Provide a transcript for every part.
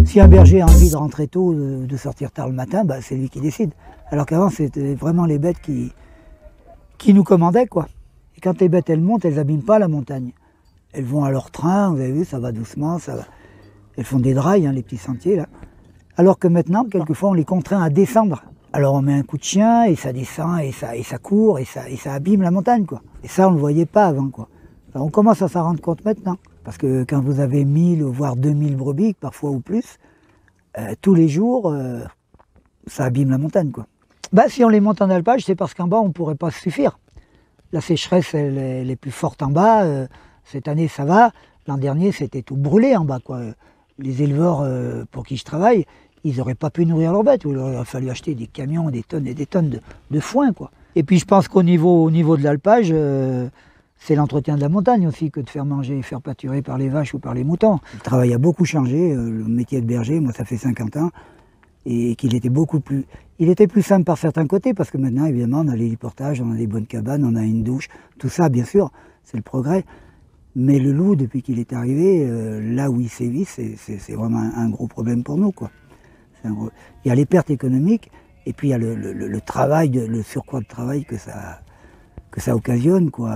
Si un berger a envie de rentrer tôt, de sortir tard le matin, bah, c'est lui qui décide. Alors qu'avant, c'était vraiment les bêtes qui nous commandaient, quoi. Et quand les bêtes, elles montent, elles n'abîment pas la montagne. Elles vont à leur train, vous avez vu, ça va doucement, ça va. Elles font des drailles, hein, les petits sentiers, là. Alors que maintenant, quelquefois, on les contraint à descendre. Alors on met un coup de chien, et ça descend, et ça court, et ça abîme la montagne, quoi. Et ça, on ne le voyait pas avant, quoi. Alors on commence à s'en rendre compte maintenant. Parce que quand vous avez 1000 voire 2000 brebis, parfois ou plus, tous les jours, ça abîme la montagne, quoi. Bah, si on les monte en alpage, c'est parce qu'en bas, on ne pourrait pas se suffire. La sécheresse, elle est plus forte en bas. Cette année, ça va. L'an dernier, c'était tout brûlé en bas, quoi. Les éleveurs pour qui je travaille, ils n'auraient pas pu nourrir leurs bêtes. Il aurait fallu acheter des camions, des tonnes et des tonnes de foin, quoi. Et puis, je pense qu'au niveau de l'alpage, c'est l'entretien de la montagne aussi que de faire manger et faire pâturer par les vaches ou par les moutons. Le travail a beaucoup changé. Le métier de berger, moi, ça fait 50 ans. Et qu'il était beaucoup plus... Il était plus simple par certains côtés, parce que maintenant, évidemment, on a l'héliportage, on a des bonnes cabanes, on a une douche, tout ça, bien sûr, c'est le progrès. Mais le loup, depuis qu'il est arrivé, là où il sévit, c'est vraiment un gros problème pour nous, quoi. Il y a les pertes économiques, et puis il y a le travail, le surcroît de travail que ça occasionne, quoi.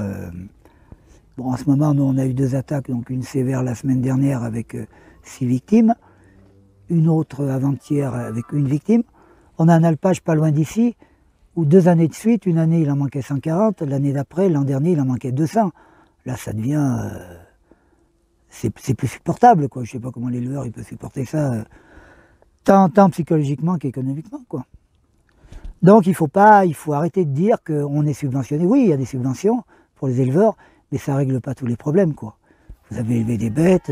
Bon, en ce moment, nous, on a eu 2 attaques, donc une sévère la semaine dernière avec 6 victimes, une autre avant-hier avec 1 victime. On a un alpage pas loin d'ici, où 2 années de suite, une année il en manquait 140, l'année d'après, l'an dernier, il en manquait 200. Là, ça devient... c'est plus supportable, quoi. Je ne sais pas comment l'éleveur il peut supporter ça, tant psychologiquement qu'économiquement, quoi. Donc il faut arrêter de dire qu'on est subventionné. Oui, il y a des subventions pour les éleveurs, mais ça ne règle pas tous les problèmes, quoi. Vous avez élevé des bêtes,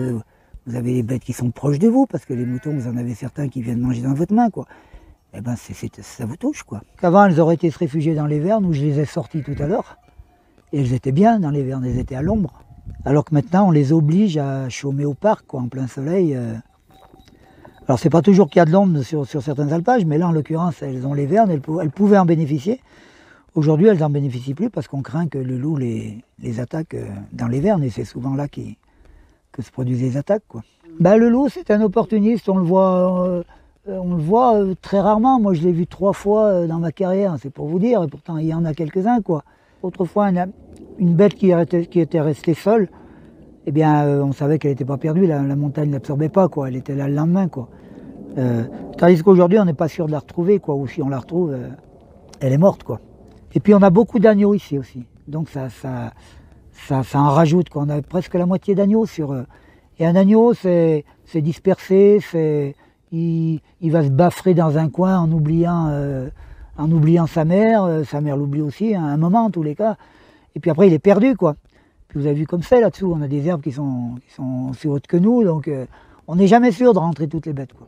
vous avez les bêtes qui sont proches de vous, parce que les moutons, vous en avez certains qui viennent manger dans votre main, quoi. Eh ben, ça vous touche, quoi. Qu'avant, elles auraient été se réfugier dans les vernes, où je les ai sorties tout à l'heure, et elles étaient bien dans les vernes, elles étaient à l'ombre. Alors que maintenant, on les oblige à chômer au parc, quoi, en plein soleil. Alors, c'est pas toujours qu'il y a de l'ombre sur certains alpages, mais là, en l'occurrence, elles ont les vernes, elles pouvaient en bénéficier. Aujourd'hui, elles n'en bénéficient plus, parce qu'on craint que le loup les attaque dans les vernes, et c'est souvent là que se produisent les attaques, quoi. Ben, le loup, c'est un opportuniste, on le voit très rarement. Moi, je l'ai vu 3 fois dans ma carrière, c'est pour vous dire, et pourtant il y en a quelques-uns, quoi. Autrefois, une bête qui était restée seule, eh bien, on savait qu'elle n'était pas perdue, la montagne ne l'absorbait pas, quoi. Elle était là le lendemain, quoi. Tandis qu'aujourd'hui, on n'est pas sûr de la retrouver, quoi. Ou si on la retrouve, elle est morte, quoi. Et puis, on a beaucoup d'agneaux ici aussi, donc ça en rajoute, quoi. On a presque la moitié d'agneaux sur... Et un agneau, c'est dispersé, il va se baffrer dans un coin en oubliant sa mère l'oublie aussi, à un moment en tous les cas, et puis après il est perdu, quoi. Puis vous avez vu comme c'est là-dessous, on a des herbes qui sont aussi hautes que nous, donc on n'est jamais sûr de rentrer toutes les bêtes, quoi.